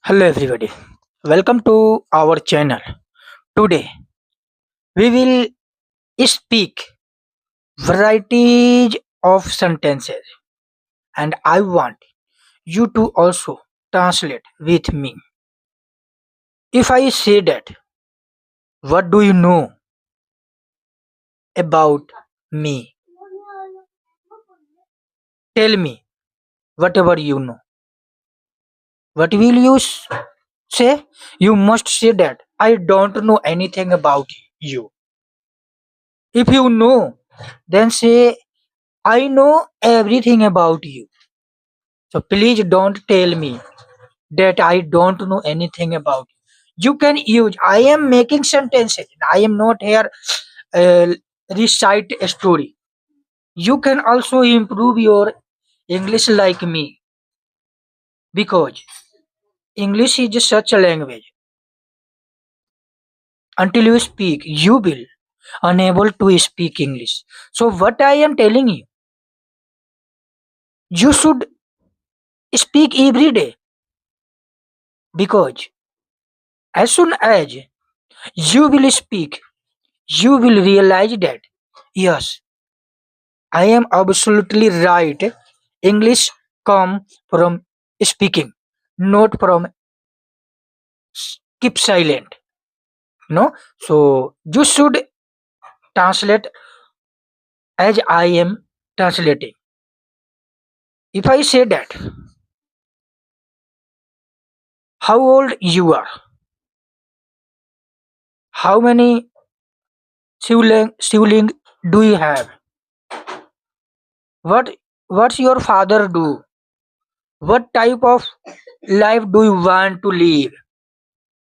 Hello everybody. Welcome to our channel. Today we will speak varieties of sentences and I want you to also translate with me. If I say that, what do you know about me? Tell me whatever you know. What will you say? You must say that I don't know anything about you. If you know, then say I know everything about you. So please don't tell me that I don't know anything about you. You can use I am making sentences. I am not here uh, recite a story. You can also improve your English like me because English is such a language. Until you speak, you will unable to speak English. So what I am telling you, you should speak every day because as soon as you will speak, you will realize that yes, I am absolutely right. English come from speaking, not from keep silent. No, so you should translate as I am translating. If I say that, how old you are, how many sibling do you have, what what's your father do, what type of life do you want to live,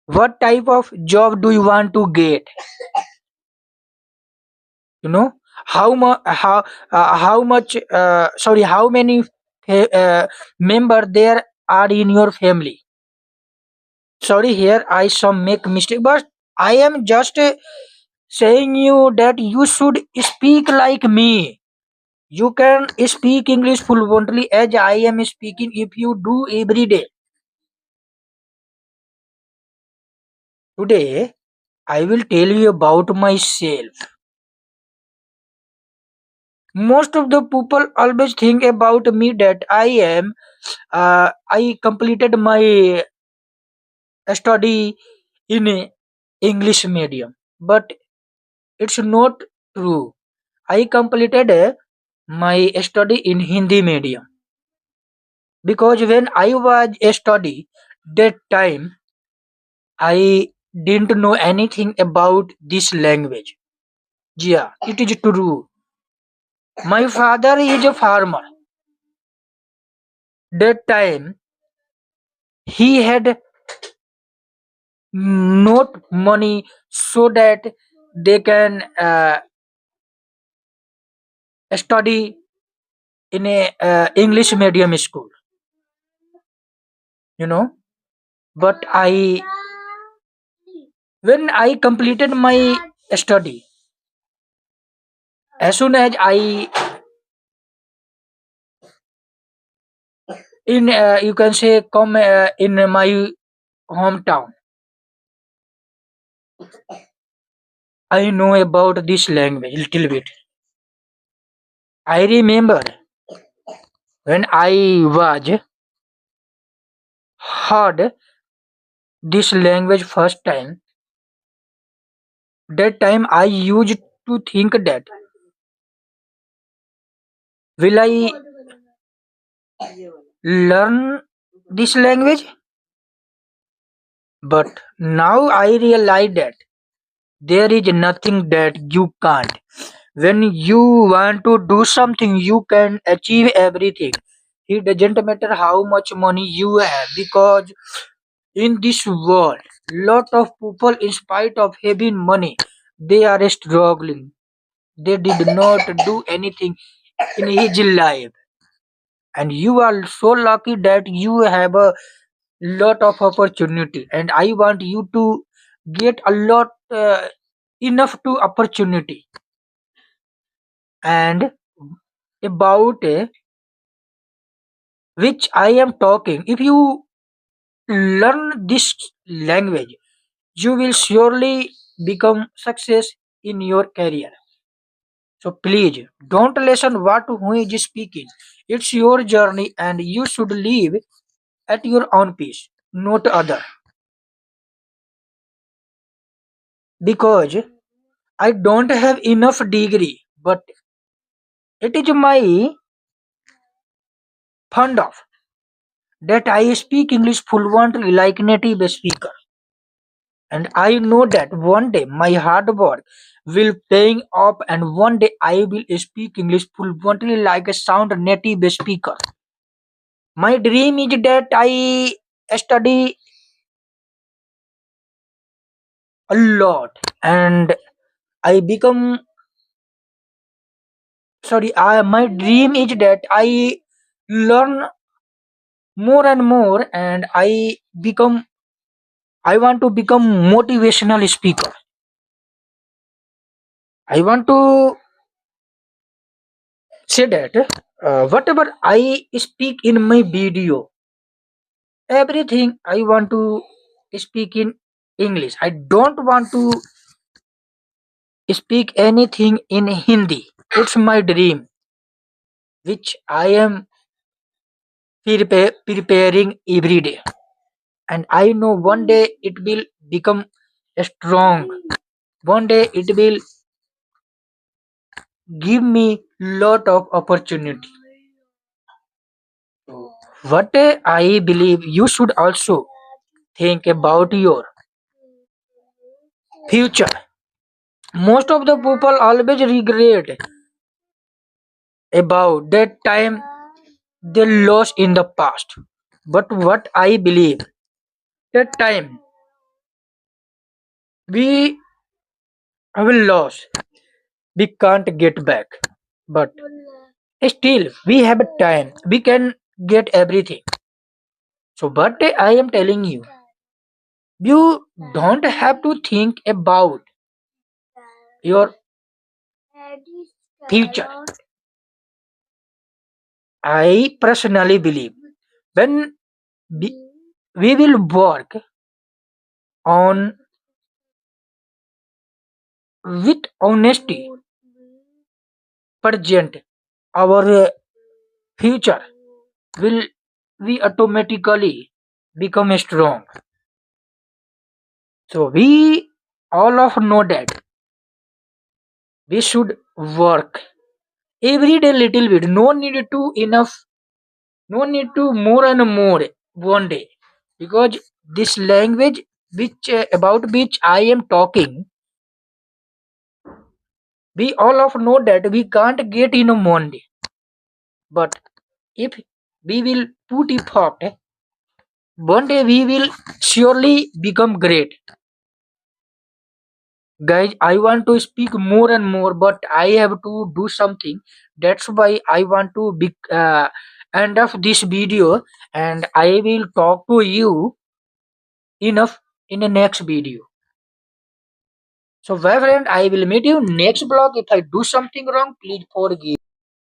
what type of job do you want to get, you know how much sorry how many member there are in your family. Sorry, here I some make mistake, but I am just saying you that you should speak like me. You can speak English fluently as I am speaking if you do every day. Today I will tell you about myself. Most of the people always think about me that I completed my study in a English medium, but it's not true. I completed my study in Hindi medium because when I was a study that time I didn't know anything about this language. Yeah, it is true. My father is a farmer. That time he had not money so that they can study in a English medium school, you know. But I, when I completed my study, as soon as I in you can say come in my hometown, I know about this language little bit. I remember when I was heard this language first time. That time I used to think that will I learn this language? But now I realize that there is nothing that you can't. When you want to do something, you can achieve everything. It doesn't matter how much money you have because in this world, lot of people, in spite of having money, they are struggling. They did not do anything in his life, and you are so lucky that you have a lot of opportunity. And I want you to get a lot enough to opportunity. And about which I am talking, if you learn this language. You will surely become success in your career. So please don't listen what who is speaking. It's your journey and you should live at your own pace, not other. Because I don't have enough degree, but it is my fund of that I speak English fluently like native speaker. And I know that one day my hard work will paying off and one day I will speak English fluently like a sound native speaker. My dream is that I study a lot and I become my dream is that I learn more and more and I want to become motivational speaker. I want to say that whatever I speak in my video, everything I want to speak in English. I don't want to speak anything in Hindi. It's my dream which I am preparing every day. And I know one day it will become strong. One day it will give me lot of opportunity. What I believe you should also think about your future. Most of the people always regret about that time they lost in the past. But what I believe, that time we will lose, we can't get back. But still, we have time. We can get everything. So, but I am telling you, you don't have to think about your future. I personally believe when we, we will work on with honesty, present, our future will we automatically become strong. So we all of know that we should work every day little bit. No need to enough. No need to more and more one day because this language which about which I am talking, we all of know that we can't get in a one day. But if we will put effort, one day we will surely become great. Guys, I want to speak more and more, but I have to do something. That's why I want to end of this video, and I will talk to you enough in the next video. So, my friend, I will meet you next blog. If I do something wrong, please forgive.